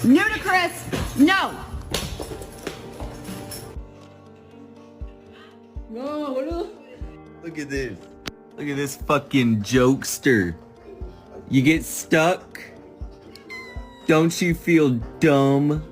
Ludicrous. No. No, boludo. Look at this. Look at this fucking jokester. You get stuck? Don't you feel dumb?